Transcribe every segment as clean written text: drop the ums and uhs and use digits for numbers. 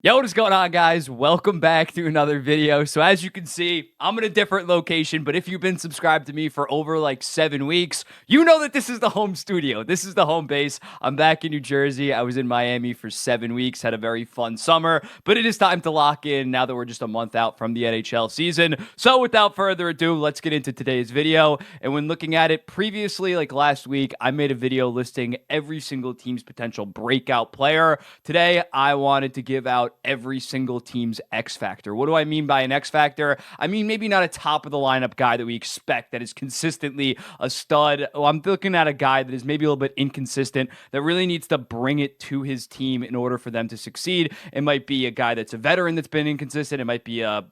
Yo, what is going on, guys? Welcome back to another video. So as you can see, I'm in a different location, but if you've been subscribed to me for over like 7 weeks, you know that this is the home studio. This is the home base. I'm back in New Jersey. I was in Miami for 7 weeks, had a very fun summer, but it is time to lock in now that we're just a month out from the NHL season. So without further ado, let's get into today's video. And when looking at it previously, like last week, I made a video listing every single team's potential breakout player. Today, I wanted to give out every single team's X factor. What do I mean by an X factor? I mean, maybe not a top of the lineup guy that we expect that is consistently a stud. Oh, I'm looking at a guy that is maybe a little bit inconsistent, that really needs to bring it to his team in order for them to succeed. It might be a guy that's a veteran that's been inconsistent. It might be a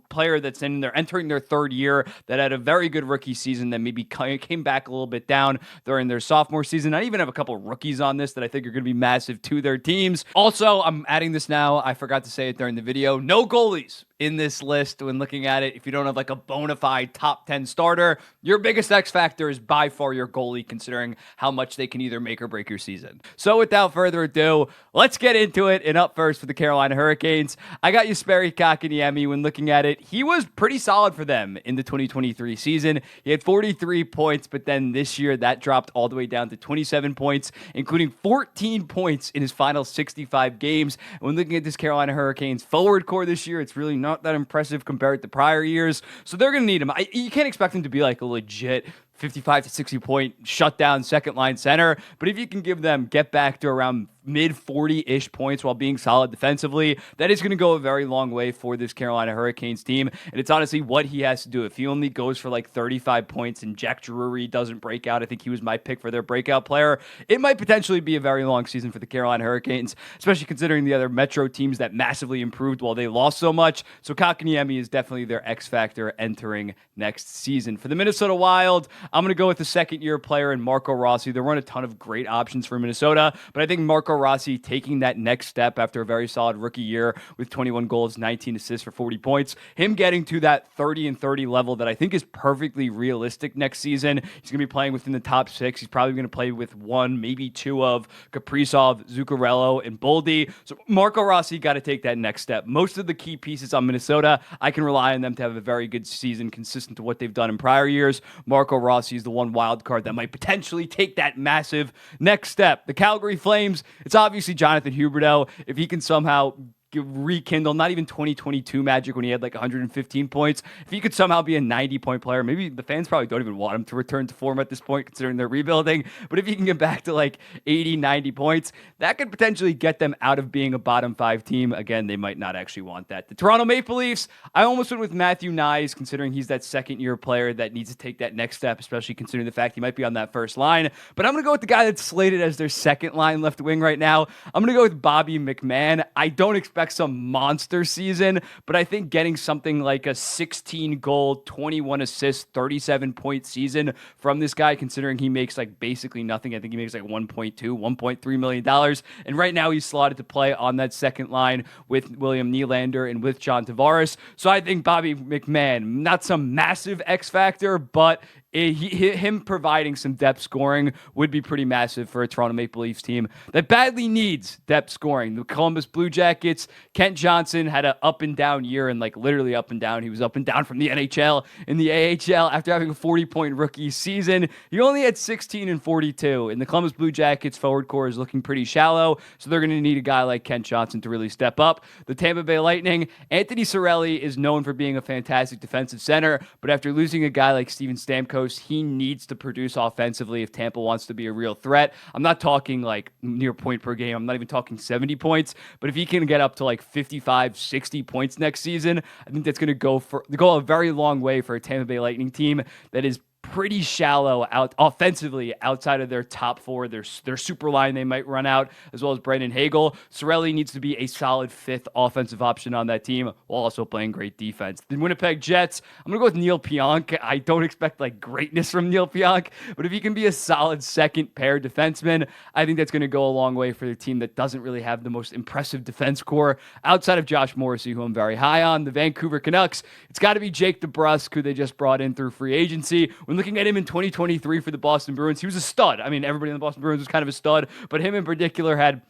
player that's entering their third year that had a very good rookie season that maybe came back a little bit down during their sophomore season. I even have a couple rookies on this that I think are going to be massive to their teams. Also, I'm adding this now. I forgot to say it during the video. No goalies in this list when looking at it. If you don't have like a bona fide top 10 starter, your biggest X factor is by far your goalie, considering how much they can either make or break your season. So without further ado, let's get into it. And up first for the Carolina Hurricanes, I got Jesperi Kotkaniemi. When looking at it, he was pretty solid for them in the 2023 season. He had 43 points, but then this year that dropped all the way down to 27 points, including 14 points in his final 65 games. And when looking at this Carolina Hurricanes forward core this year, it's really not that impressive compared to prior years. So they're going to need him. You can't expect him to be like a legit 55 to 60 point shutdown second line center. But if you can get back to around mid 40-ish points while being solid defensively, that is going to go a very long way for this Carolina Hurricanes team. And it's honestly what he has to do. If he only goes for like 35 points and Jack Drury doesn't break out, I think he was my pick for their breakout player, it might potentially be a very long season for the Carolina Hurricanes, especially considering the other Metro teams that massively improved while they lost so much. So Kotkaniemi is definitely their X factor entering next season. For the Minnesota Wild, I'm going to go with the second-year player in Marco Rossi. There weren't a ton of great options for Minnesota, but I think Marco Rossi taking that next step after a very solid rookie year with 21 goals, 19 assists for 40 points, him getting to that 30 and 30 level that I think is perfectly realistic next season. He's going to be playing within the top six. He's probably going to play with one, maybe two of Kaprizov, Zuccarello, and Boldy. So Marco Rossi got to take that next step. Most of the key pieces on Minnesota, I can rely on them to have a very good season consistent to what they've done in prior years. Marco Rossi is the one wild card that might potentially take that massive next step. The Calgary Flames, it's obviously Jonathan Huberdeau. If he can somehow rekindle not even 2022 magic when he had like 115 points, if he could somehow be a 90-point player, maybe the fans probably don't even want him to return to form at this point considering they're rebuilding, but if he can get back to like 80, 90 points, that could potentially get them out of being a bottom five team. Again, they might not actually want that. The Toronto Maple Leafs, I almost went with Matthew Nyes, considering he's that second-year player that needs to take that next step, especially considering the fact he might be on that first line, but I'm going to go with the guy that's slated as their second line left wing right now. I'm going to go with Bobby McMann. I don't expect some monster season, but I think getting something like a 16 goal, 21 assists, 37 point season from this guy, considering he makes like basically nothing. I think he makes like 1.2, $1.3 million. And right now he's slotted to play on that second line with William Nylander and with John Tavares. So I think Bobby McMann, not some massive X factor, but him providing some depth scoring would be pretty massive for a Toronto Maple Leafs team that badly needs depth scoring. The Columbus Blue Jackets, Kent Johnson had an up and down year, and like literally up and down. He was up and down from the NHL in the AHL after having a 40-point rookie season. He only had 16 and 42, and the Columbus Blue Jackets forward core is looking pretty shallow, so they're going to need a guy like Kent Johnson to really step up. The Tampa Bay Lightning, Anthony Cirelli is known for being a fantastic defensive center, but after losing a guy like Steven Stamkos, he needs to produce offensively if Tampa wants to be a real threat. I'm not talking like near point per game. I'm not even talking 70 points, but if he can get up to like 55, 60 points next season, I think that's going to go a very long way for a Tampa Bay Lightning team that is pretty shallow out offensively outside of their top four. Their super line they might run out, as well as Brendan Hagel. Cirelli needs to be a solid fifth offensive option on that team while also playing great defense. The Winnipeg Jets, I'm going to go with Neil Pionk. I don't expect like greatness from Neil Pionk, but if he can be a solid second pair defenseman, I think that's going to go a long way for the team that doesn't really have the most impressive defense core outside of Josh Morrissey, who I'm very high on. The Vancouver Canucks, it's got to be Jake DeBrusk, who they just brought in through free agency. When looking at him in 2023 for the Boston Bruins, he was a stud. I mean, everybody in the Boston Bruins was kind of a stud, but him in particular had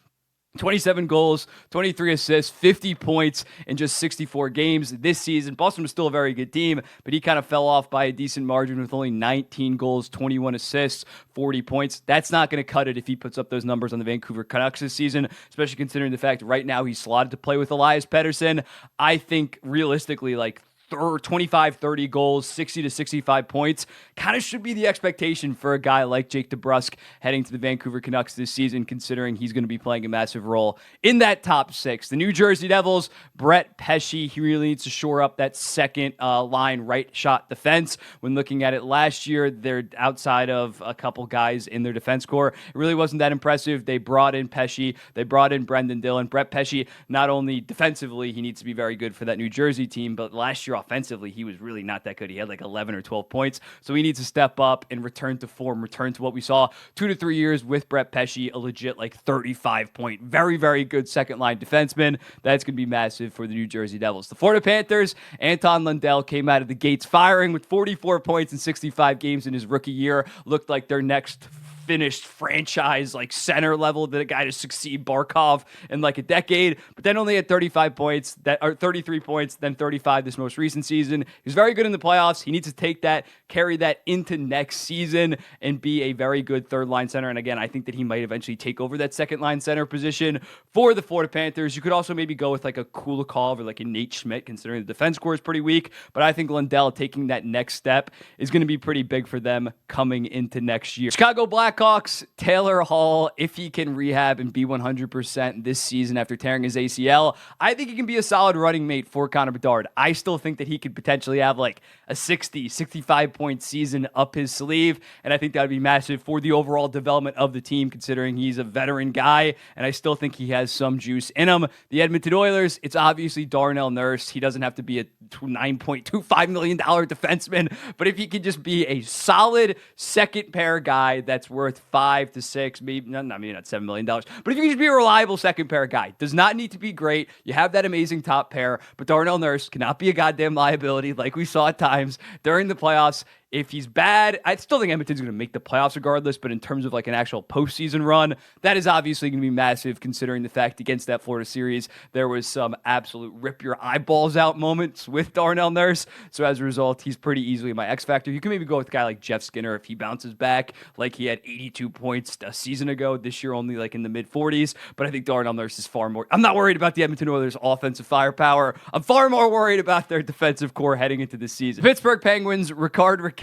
27 goals, 23 assists, 50 points in just 64 games this season. Boston was still a very good team, but he kind of fell off by a decent margin with only 19 goals, 21 assists, 40 points. That's not going to cut it if he puts up those numbers on the Vancouver Canucks this season, especially considering the fact right now he's slotted to play with Elias Pettersson. I think realistically, like 25, 30 goals, 60 to 65 points kind of should be the expectation for a guy like Jake DeBrusk heading to the Vancouver Canucks this season, considering he's going to be playing a massive role in that top six. The New Jersey Devils, Brett Pesce, he really needs to shore up that second line right shot defense. When looking at it last year, they're outside of a couple guys in their defense core. It really wasn't that impressive. They brought in Pesce, they brought in Brendan Dillon. Brett Pesce, not only defensively, he needs to be very good for that New Jersey team, but last year offensively, he was really not that good. He had like 11 or 12 points. So he needs to step up and return to form, return to what we saw 2 to 3 years with Brett Pesce, a legit like 35-point, very, very good second line defenseman. That's going to be massive for the New Jersey Devils. The Florida Panthers, Anton Lundell came out of the gates firing with 44 points in 65 games in his rookie year. Looked like their next finished franchise like center level, the guy to succeed Barkov in like a decade, but then only had 35 points, that are 33 points, then 35 this most recent season. He was very good in the playoffs. He needs to take that, carry that into next season and be a very good third line center. And again, I think that he might eventually take over that second line center position for the Florida Panthers. You could also maybe go with like a Kulikov or like a Nate Schmidt, considering the defense core is pretty weak, but I think Lundell taking that next step is going to be pretty big for them coming into next year. Chicago Blackhawks, Taylor Hall, if he can rehab and be 100% this season after tearing his ACL, I think he can be a solid running mate for Connor Bedard. I still think that he could potentially have like a 60, 65-point season up his sleeve, and I think that would be massive for the overall development of the team, considering he's a veteran guy, and I still think he has some juice in him. The Edmonton Oilers, it's obviously Darnell Nurse. He doesn't have to be a $9.25 million defenseman, but if he could just be a solid second pair guy that's worth 5 to 6, maybe not $7 million, but if you can just be a reliable second pair guy, does not need to be great. You have that amazing top pair, but Darnell Nurse cannot be a goddamn liability like we saw at times during the playoffs. If he's bad, I still think Edmonton's going to make the playoffs regardless, but in terms of like an actual postseason run, that is obviously going to be massive considering the fact against that Florida series, there was some absolute rip your eyeballs out moments with Darnell Nurse. So as a result, he's pretty easily my X factor. You can maybe go with a guy like Jeff Skinner if he bounces back, like he had 82 points a season ago, this year only like in the mid 40s. But I think Darnell Nurse is far more, I'm not worried about the Edmonton Oilers offensive firepower. I'm far more worried about their defensive core heading into this season. Pittsburgh Penguins, Ricard Raquel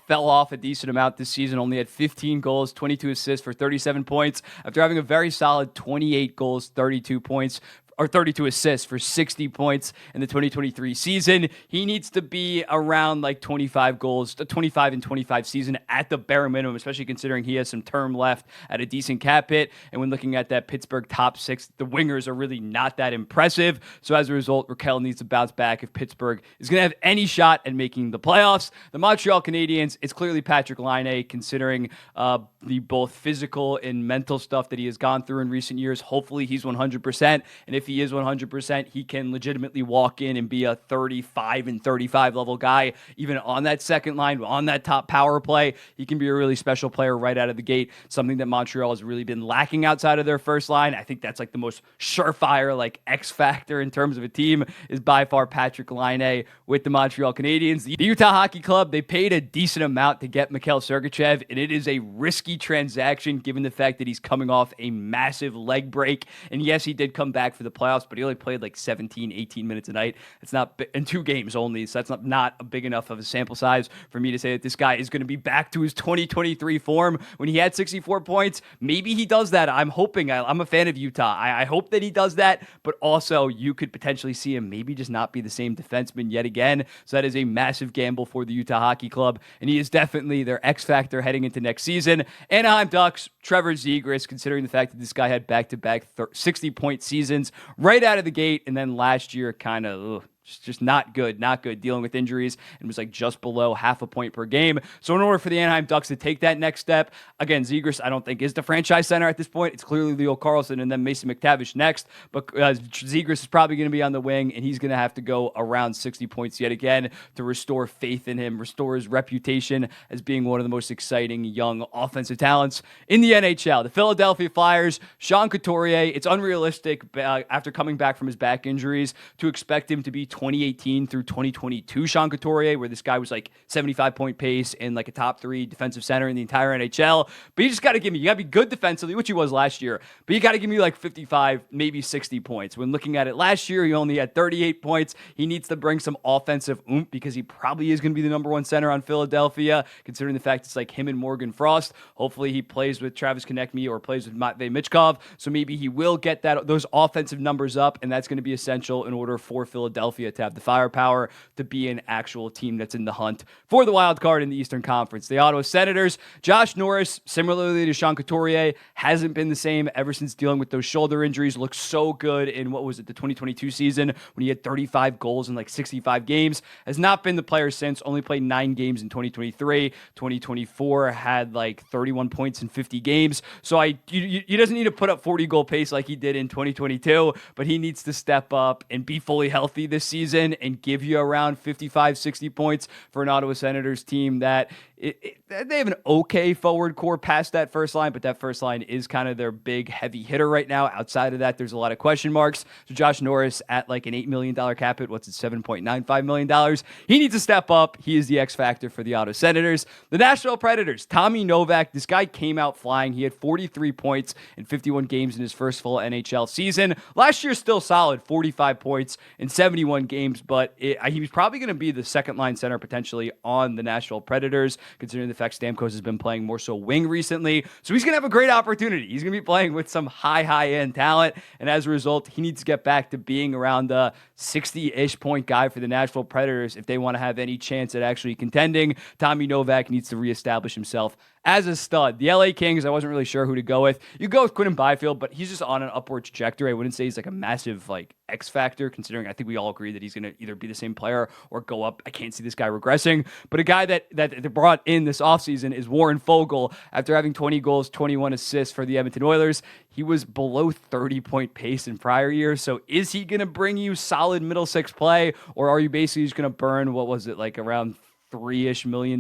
fell off a decent amount this season, only had 15 goals, 22 assists for 37 points after having a very solid 28 goals, 32 points or 32 assists for 60 points in the 2023 season. He needs to be around like 25 goals, 25 and 25 season at the bare minimum, especially considering he has some term left at a decent cap hit. And when looking at that Pittsburgh top six, the wingers are really not that impressive. So as a result, Raquel needs to bounce back if Pittsburgh is going to have any shot at making the playoffs. The Montreal Canadiens, it's clearly Patrick Laine, considering the both physical and mental stuff that he has gone through in recent years. Hopefully he's 100%. And if he is 100%, he can legitimately walk in and be a 35 and 35 level guy, even on that second line, on that top power play. He can be a really special player right out of the gate, something that Montreal has really been lacking outside of their first line. I think that's like the most surefire, like X factor in terms of a team is by far Patrick Laine with the Montreal Canadiens. The Utah Hockey Club, they paid a decent amount to get Mikhail Sergachev, and it is a risky transaction given the fact that he's coming off a massive leg break. And yes, he did come back for the playoffs, but he only played like 17, 18 minutes a night. It's not in 2 games only, so that's not a big enough of a sample size for me to say that this guy is going to be back to his 2023 form when he had 64 points. Maybe he does that. I'm hoping. I'm a fan of Utah. I hope that he does that, but also you could potentially see him maybe just not be the same defenseman yet again. So that is a massive gamble for the Utah Hockey Club, and he is definitely their X factor heading into next season. Anaheim Ducks, Trevor Zegras, considering the fact that this guy had back-to-back 60-point seasons right out of the gate, and then last year kind of Just not good, dealing with injuries, and was like just below half a point per game. So in order for the Anaheim Ducks to take that next step, again, Zegras, I don't think is the franchise center at this point. It's clearly Leo Carlsson and then Mason McTavish next, but Zegras is probably going to be on the wing, and he's going to have to go around 60 points yet again to restore faith in him, restore his reputation as being one of the most exciting young offensive talents in the NHL. The Philadelphia Flyers, Sean Couturier, it's unrealistic after coming back from his back injuries to expect him to be 2018 through 2022 Sean Couturier, where this guy was like 75-point pace and like a top 3 defensive center in the entire NHL. But you just got to give me, you got to be good defensively, which he was last year, but you got to give me like 55, maybe 60 points. When looking at it last year, he only had 38 points. He needs to bring some offensive oomph because he probably is going to be the number 1 center on Philadelphia, considering the fact it's like him and Morgan Frost. Hopefully he plays with Travis Konechny or plays with Matvei Michkov, so maybe he will get those offensive numbers up, and that's going to be essential in order for Philadelphia to have the firepower to be an actual team that's in the hunt for the wild card in the Eastern Conference. The Ottawa Senators, Josh Norris, similarly to Sean Couturier, hasn't been the same ever since dealing with those shoulder injuries. Looked so good in, what was it, the 2022 season when he had 35 goals in like 65 games. Has not been the player since, only played 9 games in 2023. 2024 had like 31 points in 50 games. So he doesn't need to put up 40 goal pace like he did in 2022, but he needs to step up and be fully healthy this season and give you around 55, 60 points for an Ottawa Senators team that they have an okay forward core past that first line, but that first line is kind of their big heavy hitter right now. Outside of that, there's a lot of question marks. So Josh Norris at like an $8 million cap hit, what's it, $7.95 million? He needs to step up. He is the X factor for the Ottawa Senators. The Nashville Predators, Tommy Novak, this guy came out flying. He had 43 points in 51 games in his first full NHL season. Last year, still solid, 45 points in 71 games, but he was probably going to be the second line center potentially on the Nashville Predators, considering the fact Stamkos has been playing more so wing recently. So he's going to have a great opportunity. He's going to be playing with some high-end talent, and as a result, he needs to get back to being around the 60-ish point guy for the Nashville Predators if they want to have any chance at actually contending. Tommy Novak needs to reestablish himself as a stud. The LA Kings, I wasn't really sure who to go with. You go with Quinton Byfield, but he's just on an upward trajectory. I wouldn't say he's like a massive like X factor, considering I think we all agree that he's going to either be the same player or go up. I can't see this guy regressing. But a guy that they brought in this offseason is Warren Fogle. After having 20 goals, 21 assists for the Edmonton Oilers, he was below 30-point pace in prior years. So is he going to bring you solid middle six play, or are you basically just going to burn, what was it, like around $3-ish million?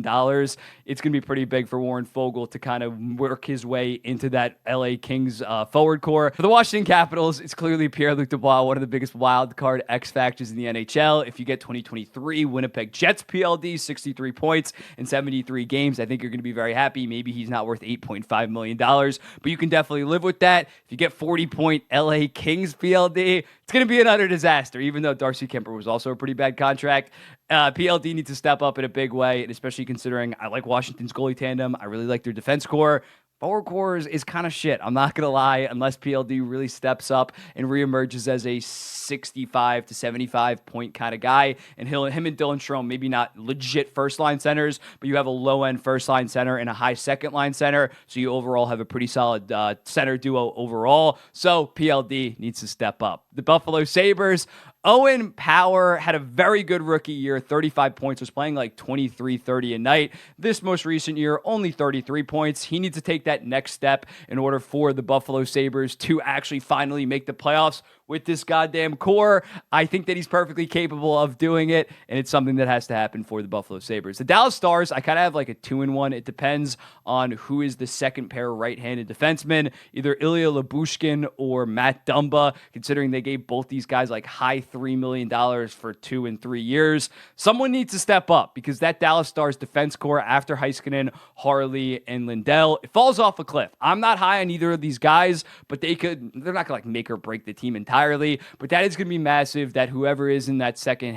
It's going to be pretty big for Warren Fogle to kind of work his way into that LA Kings forward core. For the Washington Capitals, it's clearly Pierre-Luc Dubois, one of the biggest wild card X factors in the NHL. If you get 2023 Winnipeg Jets PLD, 63 points in 73 games, I think you're going to be very happy. Maybe he's not worth $8.5 million, but you can definitely live with that. If you get 40-point LA Kings PLD, it's going to be another disaster, even though Darcy Kemper was also a pretty bad contract. PLD needs to step up in a big way, and especially considering I like Washington's goalie tandem. I really like their defense core. Forward core is kind of shit. I'm not going to lie, unless PLD really steps up and reemerges as a 65 to 75 point kind of guy. And him and Dylan Strome, maybe not legit first line centers, but you have a low end first line center and a high second line center. So you overall have a pretty solid center duo overall. So PLD needs to step up. The Buffalo Sabres, Owen Power had a very good rookie year, 35 points, was playing like 23-30 a night. This most recent year, only 33 points. He needs to take that next step in order for the Buffalo Sabres to actually finally make the playoffs with this goddamn core. I think that he's perfectly capable of doing it, and it's something that has to happen for the Buffalo Sabres. The Dallas Stars, I kind of have like a 2-in-1. It depends on who is the second pair right-handed defenseman, either Ilya Lyubushkin or Matt Dumba, considering they gave both these guys like high $3 million for 2 and 3 years. Someone needs to step up because that Dallas Stars defense core after Heiskanen, Harley, and Lindell, it falls off a cliff. I'm not high on either of these guys, but they're not going to like make or break the team entirely, but that is going to be massive that whoever is in that second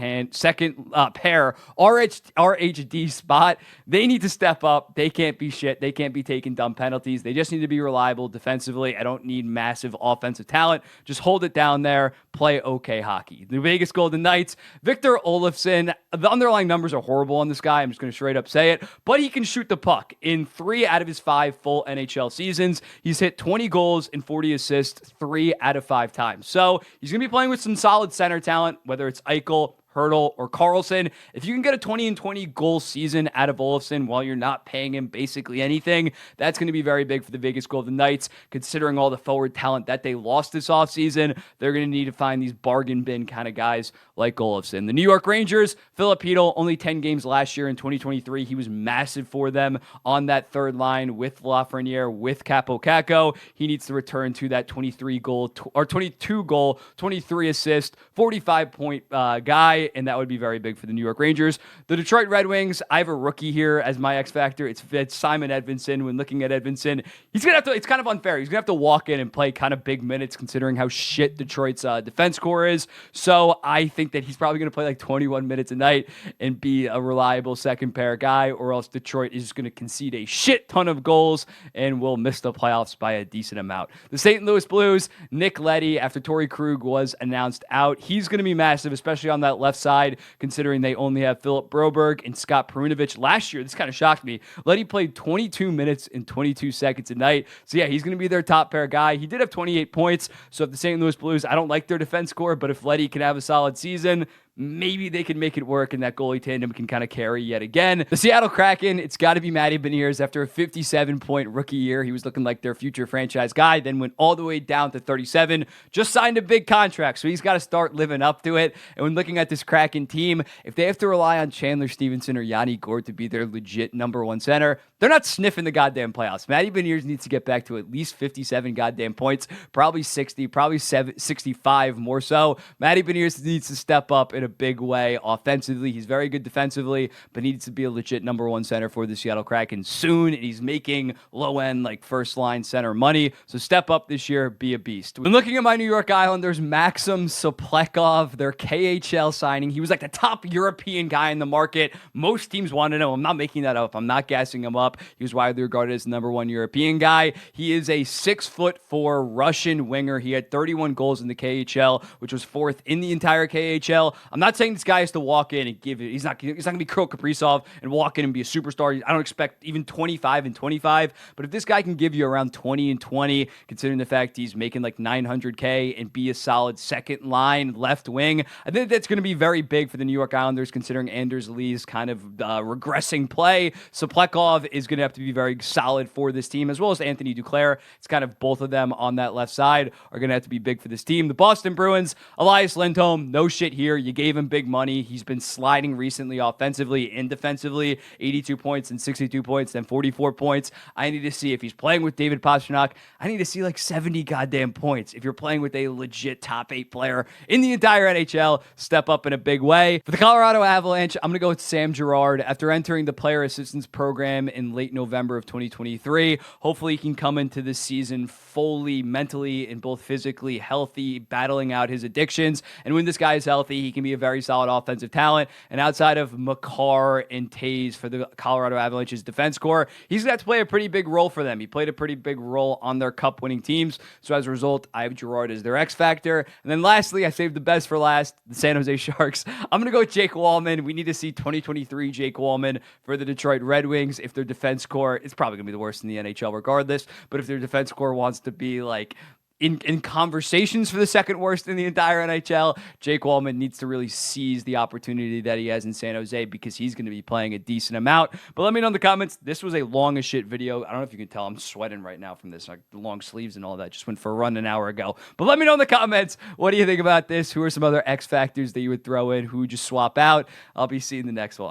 pair RHD spot, they need to step up. They can't be shit. They can't be taking dumb penalties. They just need to be reliable defensively. I don't need massive offensive talent. Just hold it down there. Play okay hockey. The Vegas Golden Knights, Victor Olofsson, the underlying numbers are horrible on this guy. I'm just going to straight up say it, but he can shoot the puck. In 3 out of his 5 full NHL seasons, he's hit 20 goals and 40 assists 3 out of 5 times. So he's going to be playing with some solid center talent, whether it's Eichel, Hurdle, or Carlson. If you can get a 20 and 20 goal season out of Olofsson while you're not paying him basically anything, that's going to be very big for the Vegas Golden Knights, considering all the forward talent that they lost this offseason. They're going to need to find these bargain bin kind of guys like Olofsson. The New York Rangers, Philip Hedl, only 10 games last year in 2023. He was massive for them on that third line with Lafreniere, with Capo Caco. He needs to return to that 22 goal, 23 assist, 45-point guy, and that would be very big for the New York Rangers. The Detroit Red Wings, I have a rookie here as my X factor. It's Simon Edvinsson. When looking at Edvinsson, he's gonna have to. It's kind of unfair. He's gonna have to walk in and play kind of big minutes, considering how shit Detroit's defense core is. So I think that he's probably gonna play like 21 minutes a night and be a reliable second pair guy, or else Detroit is gonna concede a shit ton of goals and will miss the playoffs by a decent amount. The St. Louis Blues, Nick Leddy, after Torrey Krug was announced out, he's gonna be massive, especially on that left side, considering they only have Philip Broberg and Scott Perunovich. Last year, this kind of shocked me. Leddy played 22 minutes and 22 seconds a night. So yeah, he's going to be their top pair guy. He did have 28 points. So if the St. Louis Blues, I don't like their defense score, but if Leddy can have a solid season, maybe they can make it work, and that goalie tandem can kind of carry yet again. The Seattle Kraken, it's got to be Matty Beniers. After a 57-point rookie year, he was looking like their future franchise guy, then went all the way down to 37, just signed a big contract, so he's got to start living up to it. And when looking at this Kraken team, if they have to rely on Chandler Stevenson or Yanni Gourde to be their legit number one center, they're not sniffing the goddamn playoffs. Matty Beniers needs to get back to at least 57 goddamn points, probably 60, probably 65 more so. Matty Beniers needs to step up in a big way offensively. He's very good defensively, but needs to be a legit number one center for the Seattle Kraken soon. And he's making low-end, like, first-line center money. So step up this year, be a beast. When looking at my New York Islanders, Maxim Soplekov, their KHL signing. He was like the top European guy in the market. Most teams wanted him. I'm not making that up. I'm not gassing him up. He was widely regarded as the number one European guy. He is a 6'4" Russian winger. He had 31 goals in the KHL, which was fourth in the entire KHL. I'm not saying this guy has to walk in and give it. He's not going to be Kirill Kaprizov and walk in and be a superstar. I don't expect even 25 and 25. But if this guy can give you around 20 and 20, considering the fact he's making like $900K and be a solid second line left wing, I think that's going to be very big for the New York Islanders, considering Anders Lee's kind of regressing play. Soplekov is going to have to be very solid for this team, as well as Anthony Duclair. It's kind of both of them on that left side are going to have to be big for this team. The Boston Bruins, Elias Lindholm, no shit here. You gave him big money. He's been sliding recently offensively and defensively, 82 points and 62 points, then 44 points. I need to see if he's playing with David Pastrnak. I need to see like 70 goddamn points. If you're playing with a legit top 8 player in the entire NHL, step up in a big way. For the Colorado Avalanche, I'm going to go with Sam Girard. After entering the player assistance program in late November of 2023, hopefully he can come into this season fully mentally and both physically healthy, battling out his addictions. And when this guy is healthy, he can be a very solid offensive talent. And outside of Makar and Taves for the Colorado Avalanche's defense core, he's going to have to play a pretty big role for them. He played a pretty big role on their cup-winning teams. So as a result, I have Girard as their X factor. And then lastly, I saved the best for last, the San Jose Sharks. I'm going to go with Jake Wallman. We need to see 2023 Jake Wallman for the Detroit Red Wings. If their defense core, it's probably going to be the worst in the NHL regardless, but if their defense core wants to be like in conversations for the second worst in the entire NHL, Jake Wallman needs to really seize the opportunity that he has in San Jose, because he's going to be playing a decent amount. But let me know in the comments. This was a long as shit video. I don't know if you can tell. I'm sweating right now from this. Like the long sleeves and all that. Just went for a run an hour ago. But let me know in the comments. What do you think about this? Who are some other X factors that you would throw in? Who would you swap out? I'll be seeing the next one.